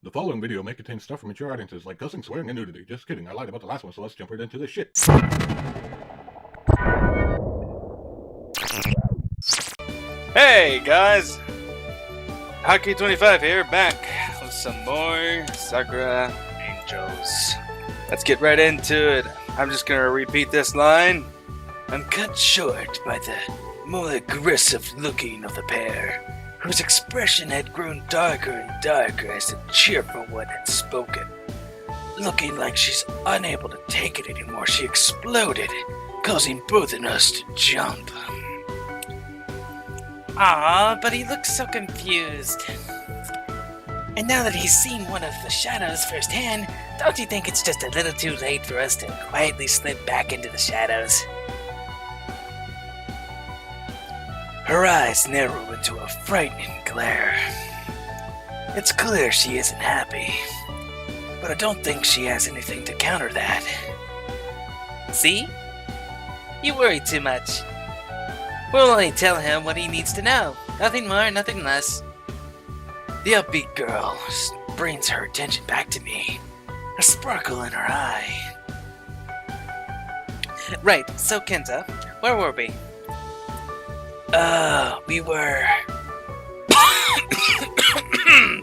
The following video may contain stuff from mature audiences like cussing, swearing, and nudity. Just kidding, I lied about the last one, so let's jump right into this shit. Hey guys! Hockey25 here, back with some more Sakura Angels. Let's get right into it. I'm just gonna repeat this line. I'm cut short by the more aggressive looking of the pair, whose expression had grown darker and darker as the cheerful one had spoken. Looking like she's unable to take it anymore, she exploded, causing both of us to jump. Aw, but he looks so confused. And now that he's seen one of the shadows firsthand, don't you think it's just a little too late for us to quietly slip back into the shadows? Her eyes narrow into a frightening glare. It's clear she isn't happy, but I don't think she has anything to counter that. See? You worry too much. We'll only tell him what he needs to know. Nothing more, nothing less. The upbeat girl brings her attention back to me, a sparkle in her eye. Right, so Kenta, where were we? We were...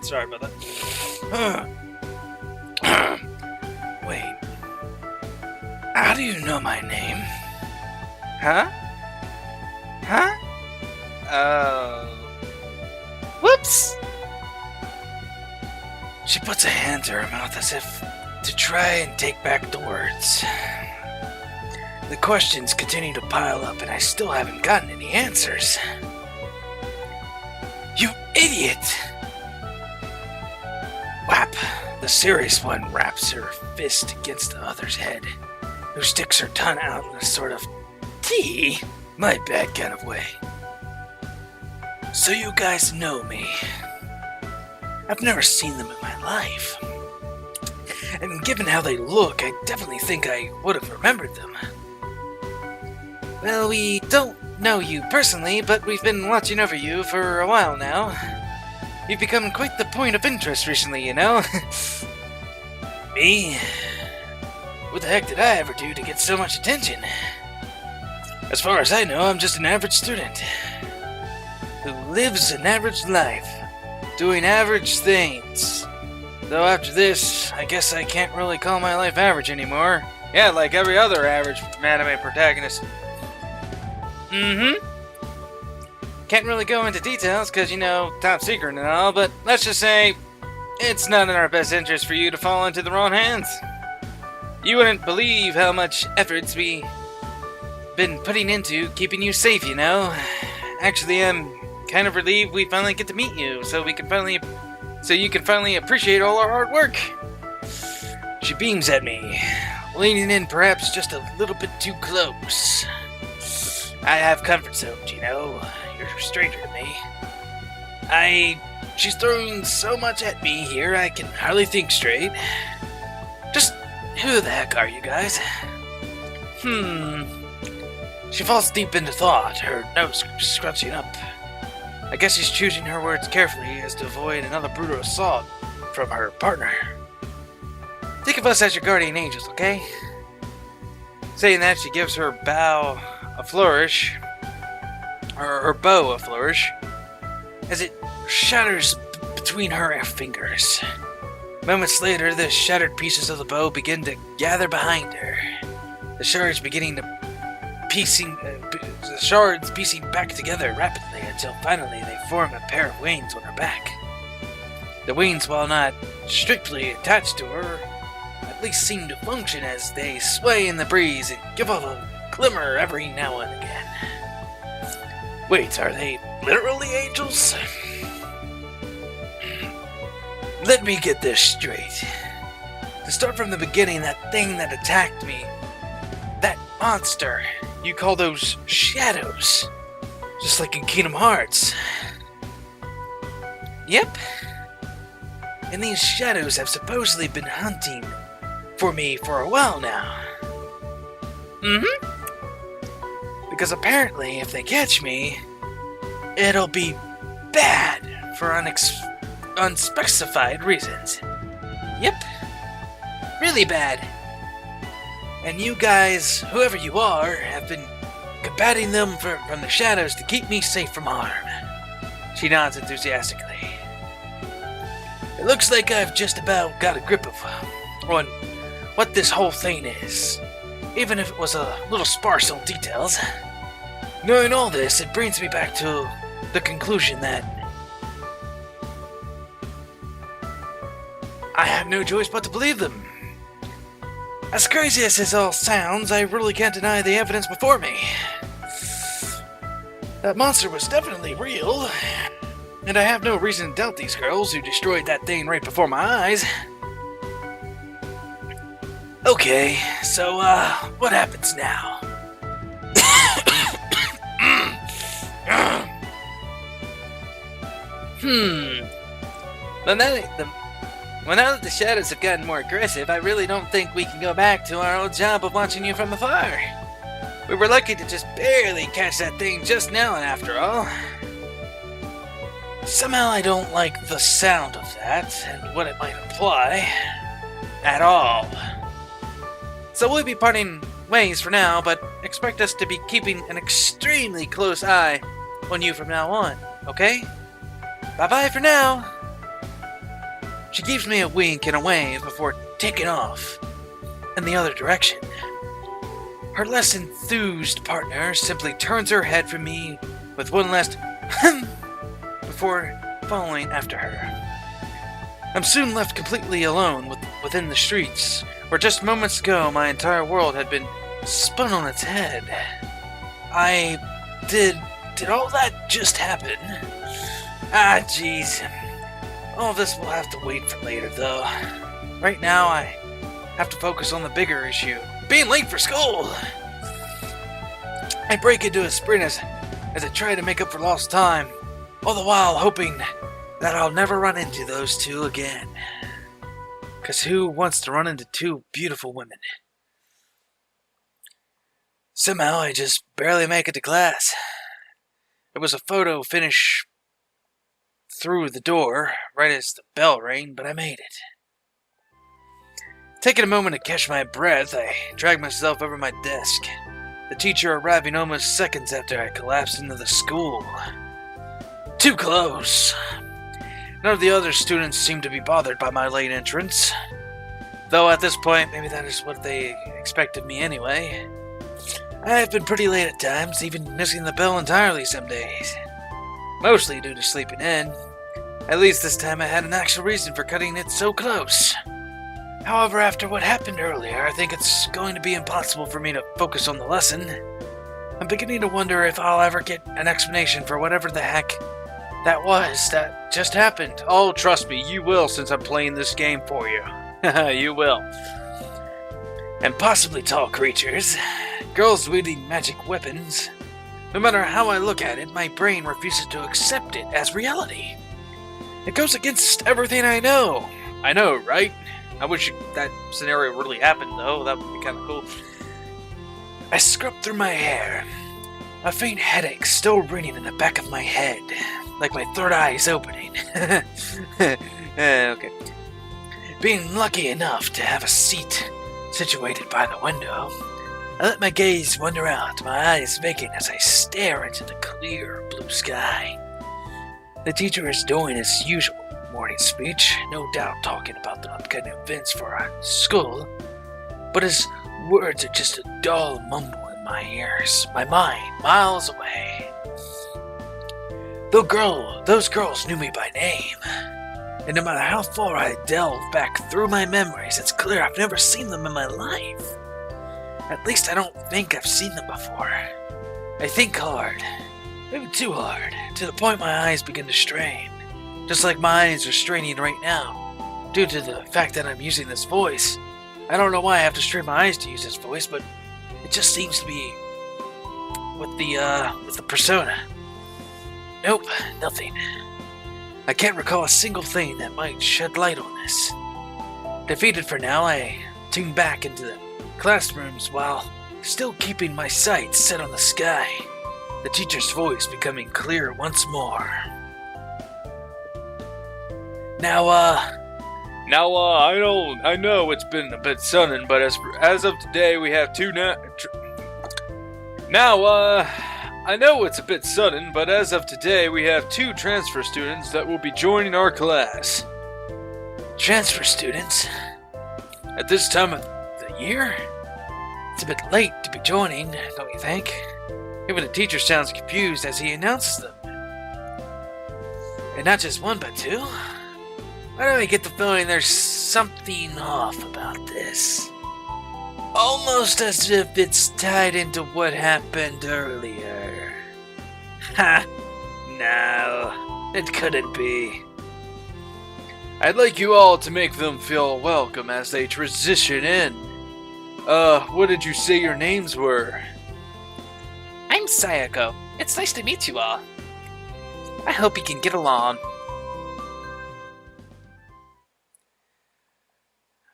Sorry about that. Wait. How do you know my name? Huh? Huh? Whoops! She puts a hand to her mouth as if to try and take back the words. The questions continue to pile up and I still haven't gotten any answers. You idiot! Whap! The serious one wraps her fist against the other's head, who sticks her tongue out in a sort of my bad kind of way. So you guys know me. I've never seen them in my life. And given how they look, I definitely think I would have remembered them. Well, we don't know you personally, but we've been watching over you for a while now. You've become quite the point of interest recently, you know? Me? What the heck did I ever do to get so much attention? As far as I know, I'm just an average student who lives an average life, doing average things. Though after this, I guess I can't really call my life average anymore. Yeah, like every other average anime protagonist. Can't really go into details because, you know, top secret and all, but let's just say it's not in our best interest for you to fall into the wrong hands. You wouldn't believe how much efforts we been putting into keeping you safe, you know. Actually, I'm kind of relieved we finally get to meet you, so you can finally appreciate all our hard work. She beams at me, leaning in perhaps just a little bit too close. I have comfort zones, you know. You're a stranger to me. She's throwing so much at me here I can hardly think straight. Just who the heck are you guys? She falls deep into thought, her nose scrunching up. I guess she's choosing her words carefully as to avoid another brutal assault from her partner. Think of us as your guardian angels, okay? Saying that, she gives her bow a flourish, or her bow a flourish, as it shatters between her fingers. Moments later, the shattered pieces of the bow begin to gather behind her. The shards piecing back together rapidly until finally they form a pair of wings on her back. The wings, while not strictly attached to her, at least seem to function as they sway in the breeze and give off a glimmer every now and again. Wait, are they literally angels? Let me get this straight. To start from the beginning, that thing that attacked me, that monster, you call those shadows, just like in Kingdom Hearts. Yep. And these shadows have supposedly been hunting for me for a while now. Because apparently, if they catch me, it'll be bad for unspecified reasons. Yep. Really bad. And you guys, whoever you are, have been combating them from the shadows to keep me safe from harm. She nods enthusiastically. It looks like I've just about got a grip on what this whole thing is, even if it was a little sparse on details. Knowing all this, it brings me back to the conclusion that I have no choice but to believe them. As crazy as this all sounds, I really can't deny the evidence before me. That monster was definitely real, and I have no reason to doubt these girls who destroyed that thing right before my eyes. Okay, so, what happens now? Well, now that the shadows have gotten more aggressive, I really don't think we can go back to our old job of watching you from afar. We were lucky to just barely catch that thing just now, and after all. Somehow I don't like the sound of that, and what it might imply. At all. So we'll be parting ways for now, but expect us to be keeping an extremely close eye on you from now on, okay? Bye-bye for now. She gives me a wink and a wave before taking off in the other direction. Her less enthused partner simply turns her head from me with one last before following after her. I'm soon left completely alone within the streets, where just moments ago my entire world had been spun on its head. Did all that just happen? Ah, jeez. All this will have to wait for later, though. Right now, I have to focus on the bigger issue. Being late for school! I break into a sprint as I try to make up for lost time, all the while hoping that I'll never run into those two again. 'Cause who wants to run into two beautiful women? Somehow, I just barely make it to class. It was a photo finish through the door, right as the bell rang, but I made it. Taking a moment to catch my breath, I drag myself over my desk, the teacher arriving almost seconds after I collapsed into the school. Too close. None of the other students seemed to be bothered by my late entrance, though at this point, maybe that is what they expect of me anyway. I've been pretty late at times, even missing the bell entirely some days. Mostly due to sleeping in. At least this time I had an actual reason for cutting it so close. However, after what happened earlier, I think it's going to be impossible for me to focus on the lesson. I'm beginning to wonder if I'll ever get an explanation for whatever the heck that just happened. Oh, trust me, you will, since I'm playing this game for you. You will. And possibly tall creatures. Girls wielding magic weapons. No matter how I look at it, my brain refuses to accept it as reality. It goes against everything I know. I know, right? I wish that scenario really happened, though. That would be kind of cool. I scrub through my hair. A faint headache still ringing in the back of my head, like my third eye is opening. Okay. Being lucky enough to have a seat situated by the window, I let my gaze wander out, my eyes vacant as I stare into the clear blue sky. The teacher is doing his usual morning speech, no doubt talking about the upcoming events for our school, but his words are just a dull mumble in my ears, my mind miles away. Those girls knew me by name, and no matter how far I delve back through my memories, it's clear I've never seen them in my life. At least I don't think I've seen them before. I think hard, maybe too hard, to the point my eyes begin to strain. Just like my eyes are straining right now, due to the fact that I'm using this voice. I don't know why I have to strain my eyes to use this voice, but it just seems to be with the persona. Nope, nothing. I can't recall a single thing that might shed light on this. Defeated for now, I tune back into the classrooms while still keeping my sights set on the sky, the teacher's voice becoming clear once more. Now, Now, I know it's been a bit sudden, but as of today, we have two I know it's a bit sudden, but as of today, we have 2 transfer students that will be joining our class. Transfer students? At this time of the year? It's a bit late to be joining, don't you think? Even the teacher sounds confused as he announces them. And not just 1, but 2? Why do I get the feeling there's something off about this? Almost as if it's tied into what happened earlier. Ha! No, it couldn't be. I'd like you all to make them feel welcome as they transition in. What did you say your names were? I'm Sayako. It's nice to meet you all. I hope you can get along.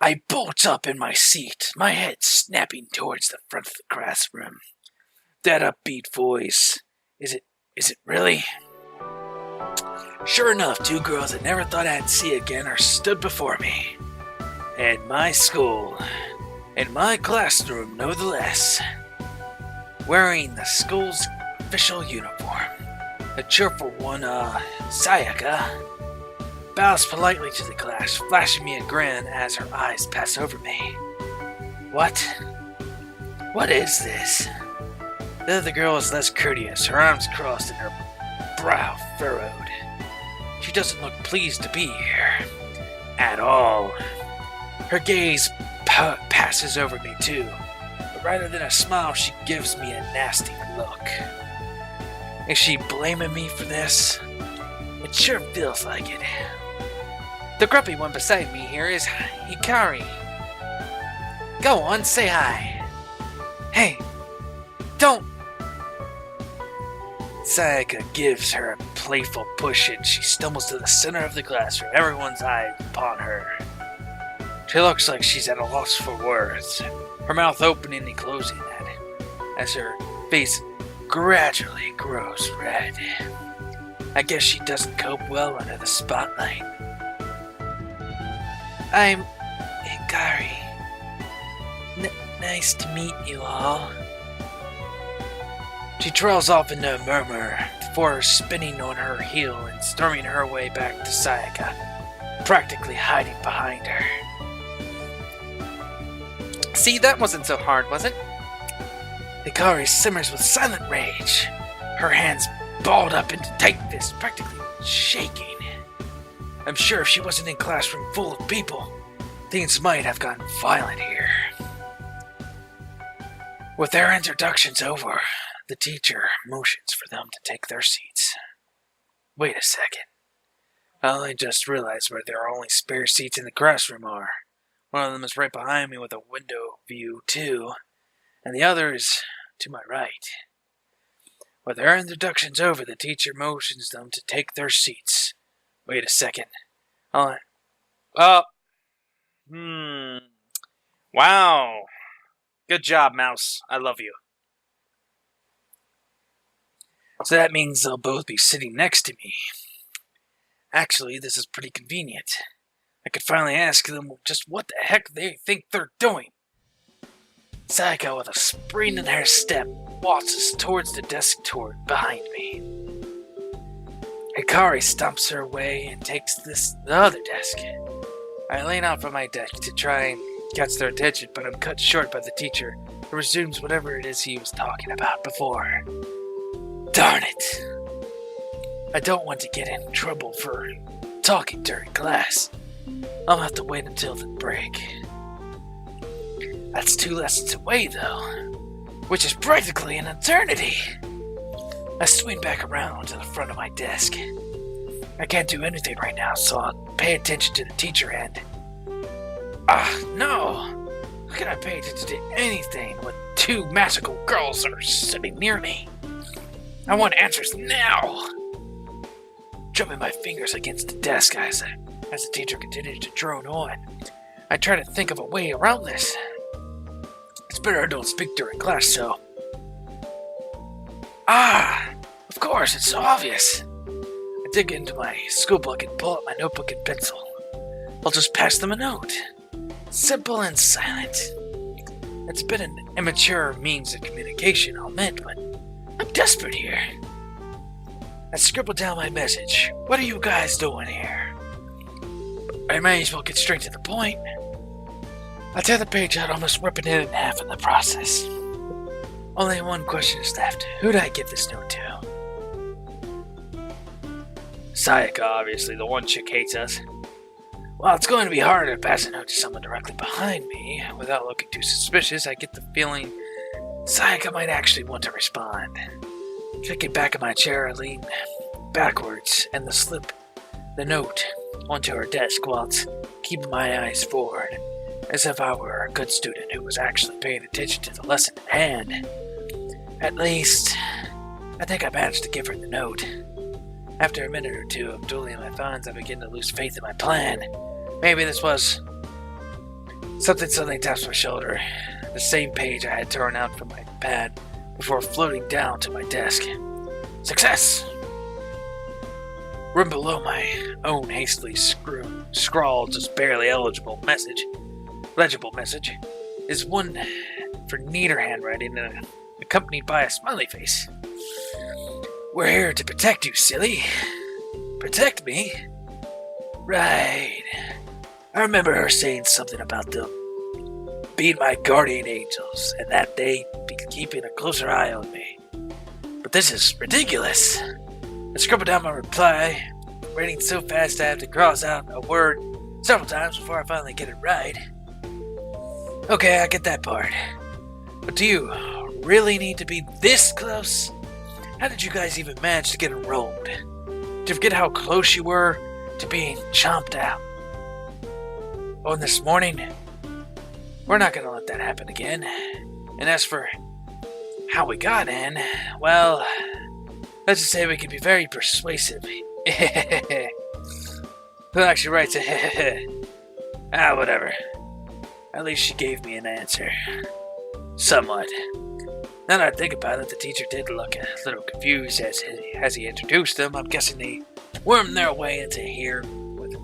I bolt up in my seat, my head snapping towards the front of the classroom. That upbeat voice. Is it really? Sure enough, 2 girls I never thought I'd see again are stood before me. At my school. In my classroom, no less. Wearing the school's official uniform. A cheerful one, Sayaka, bows politely to the class, flashing me a grin as her eyes pass over me. What? What is this? The other girl is less courteous, her arms crossed and her brow furrowed. She doesn't look pleased to be here. At all. Her gaze passes over me too, but rather than a smile, she gives me a nasty look. Is she blaming me for this? It sure feels like it. The grumpy one beside me here is Hikari. Go on, say hi. Hey, don't. Sayaka gives her a playful push and she stumbles to the center of the classroom, everyone's eyes upon her. She looks like she's at a loss for words, her mouth opening and closing as her face gradually grows red. I guess she doesn't cope well under the spotlight. I'm Hikari. Nice to meet you all. She trails off into a murmur before spinning on her heel and storming her way back to Sayaka, practically hiding behind her. See, that wasn't so hard, was it? Hikari simmers with silent rage, her hands balled up into tight fists, practically shaking. I'm sure if she wasn't in a classroom full of people, things might have gotten violent here. With their introductions over, the teacher motions for them to take their seats. Wait a second. I only just realized where their only spare seats in the classroom are. One of them is right behind me with a window view, too, and the other is to my right. With their introductions over, the teacher motions them to take their seats. Wait a second. Wow. Good job, Mouse. I love you. So that means they'll both be sitting next to me. Actually, this is pretty convenient. I could finally ask them just what the heck they think they're doing. Sayaka, with a spring in her step, waltzes towards the desk behind me. Hikari stomps her way and takes the other desk. I lean out from my desk to try and catch their attention, but I'm cut short by the teacher, who resumes whatever it is he was talking about before. Darn it! I don't want to get in trouble for talking during class. I'll have to wait until the break. That's 2 lessons away, though, which is practically an eternity. I swing back around to the front of my desk. I can't do anything right now, so I'll pay attention to the teacher and... no! How can I pay attention to anything when 2 magical girls are sitting near me? I want answers now! Drumming my fingers against the desk as the teacher continues to drone on, I try to think of a way around this. It's better I don't speak during class, so... Of course, it's so obvious. I dig into my school book and pull out my notebook and pencil. I'll just pass them a note. Simple and silent. It's a bit an immature means of communication, I'll admit, but I'm desperate here. I scribbled down my message. What are you guys doing here? I may as well get straight to the point. I tear the page out, almost ripping it in half in the process. Only one question is left. Who did I give this note to? Sayaka, obviously. The one chick hates us. Well, it's going to be harder to pass a note to someone directly behind me. Without looking too suspicious, I get the feeling Sayaka might actually want to respond. Kicking back in my chair, I lean backwards and slip the note onto her desk whilst keeping my eyes forward, as if I were a good student who was actually paying attention to the lesson at hand. At least, I think I managed to give her the note. After a minute or two of dueling my thoughts, I begin to lose faith in my plan. Maybe this was... Something suddenly taps my shoulder. The same page I had torn out from my pad before floating down to my desk. Success! Written below my own hastily scrawled, just barely legible message, is one for neater handwriting and accompanied by a smiley face. We're here to protect you, silly. Protect me? Right. I remember her saying something about them being my guardian angels, and that they'd be keeping a closer eye on me. But this is ridiculous. I scribbled down my reply, writing so fast I have to cross out a word several times before I finally get it right. Okay, I get that part. But do you really need to be this close? How did you guys even manage to get enrolled? Did you forget how close you were to being chomped out? Oh, and this morning, we're not going to let that happen again. And as for how we got in, well, let's just say we can be very persuasive. Who actually writes it? Whatever. At least she gave me an answer. Somewhat. Now that I think about it, the teacher did look a little confused as he introduced them. I'm guessing they wormed their way into here with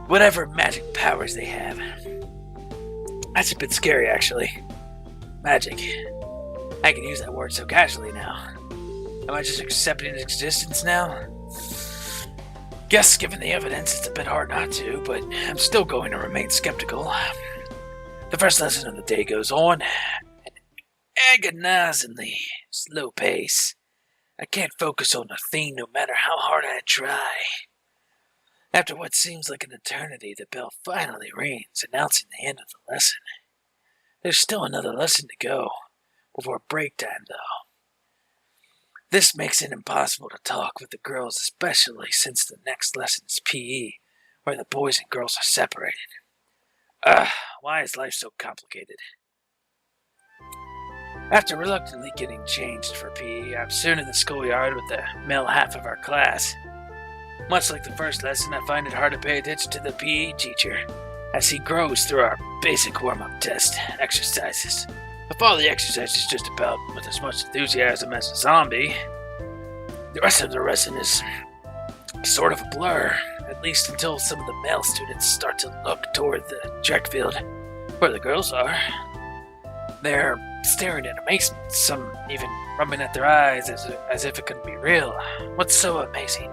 whatever magic powers they have. That's a bit scary, actually. Magic. I can use that word so casually now. Am I just accepting its existence now? Guess, given the evidence, it's a bit hard not to, but I'm still going to remain skeptical. The first lesson of the day goes on at an agonizingly slow pace. I can't focus on a theme no matter how hard I try. After what seems like an eternity, the bell finally rings, announcing the end of the lesson. There's still another lesson to go before break time, though. This makes it impossible to talk with the girls, especially since the next lesson is PE, where the boys and girls are separated. Why is life so complicated? After reluctantly getting changed for PE, I'm soon in the schoolyard with the male half of our class. Much like the first lesson, I find it hard to pay attention to the PE teacher as he grows through our basic warm-up test exercises. I follow the exercises just about with as much enthusiasm as a zombie. The rest of the lesson is sort of a blur, at least until some of the male students start to look toward the track field, where the girls are. They're staring in amazement, some even rubbing at their eyes as if it couldn't be real. What's so amazing?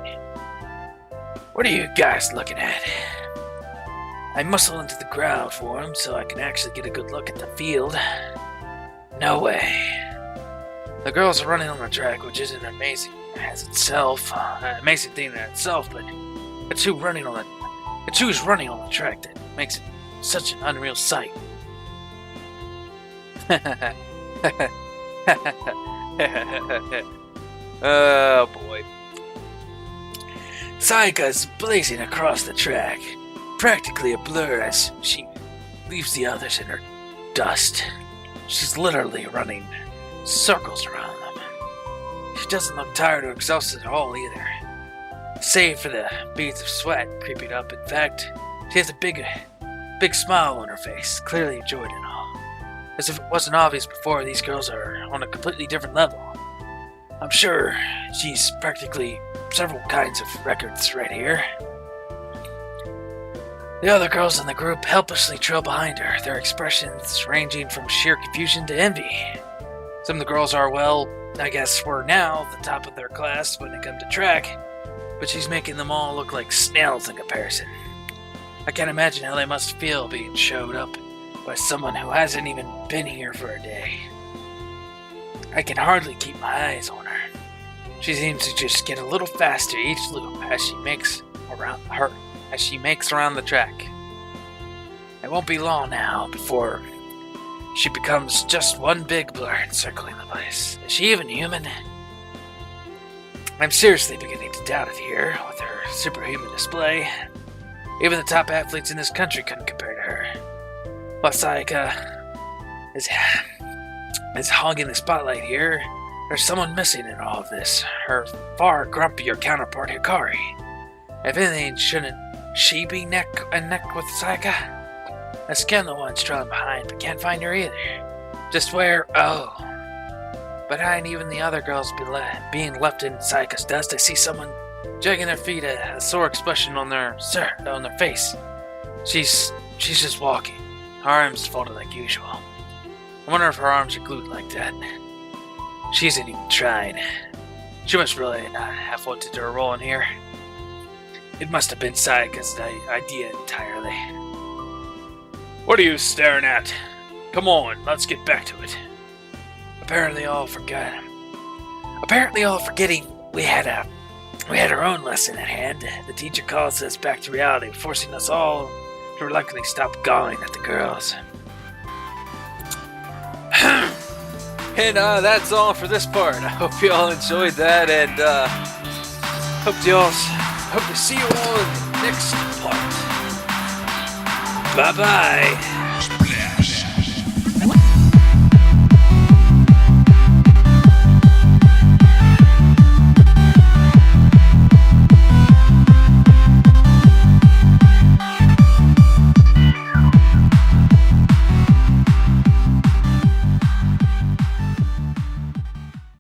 What are you guys looking at? I muscle into the crowd for them so I can actually get a good look at the field. No way. The girls are running on the track, which isn't amazing as itself, an amazing thing in itself, but it's who's running on the track that makes it such an unreal sight. Oh boy. Sayaka's blazing across the track, practically a blur as she leaves the others in her dust. She's literally running circles around them. She doesn't look tired or exhausted at all either, save for the beads of sweat creeping up. In fact, she has a big smile on her face, clearly enjoyed it all. As if it wasn't obvious before, these girls are on a completely different level. I'm sure she's practically several kinds of records right here. The other girls in the group helplessly trail behind her, their expressions ranging from sheer confusion to envy. Some of the girls are, well, I guess we're now the top of their class when it comes to track, but she's making them all look like snails in comparison. I can't imagine how they must feel being showed up by someone who hasn't even been here for a day. I can hardly keep my eyes on her. She seems to just get a little faster each loop as she makes around the track. It won't be long now before she becomes just one big blur encircling the place. Is she even human? I'm seriously beginning to doubt it here with her superhuman display. Even the top athletes in this country couldn't compare to her. While Sayaka is hogging the spotlight here, there's someone missing in all of this. Her far grumpier counterpart, Hikari. If anything, shouldn't she be neck and neck with Sayaka? I scanned the one trailing behind, but can't find her either. Just where? Oh. Behind even the other girls being left in Sayaka's dust, I see someone dragging their feet, a sore expression on their face. She's just walking, arms folded like usual. I wonder if her arms are glued like that. She isn't even trying. She must really not have wanted her role in here. It must have been Sayaka's idea entirely. What are you staring at? Come on, let's get back to it. Apparently all forgetting we had our own lesson at hand. The teacher calls us back to reality, forcing us all to reluctantly stop gawing at the girls. And that's all for this part. I hope you all enjoyed that, and hope to see you all in the next part. Bye-bye.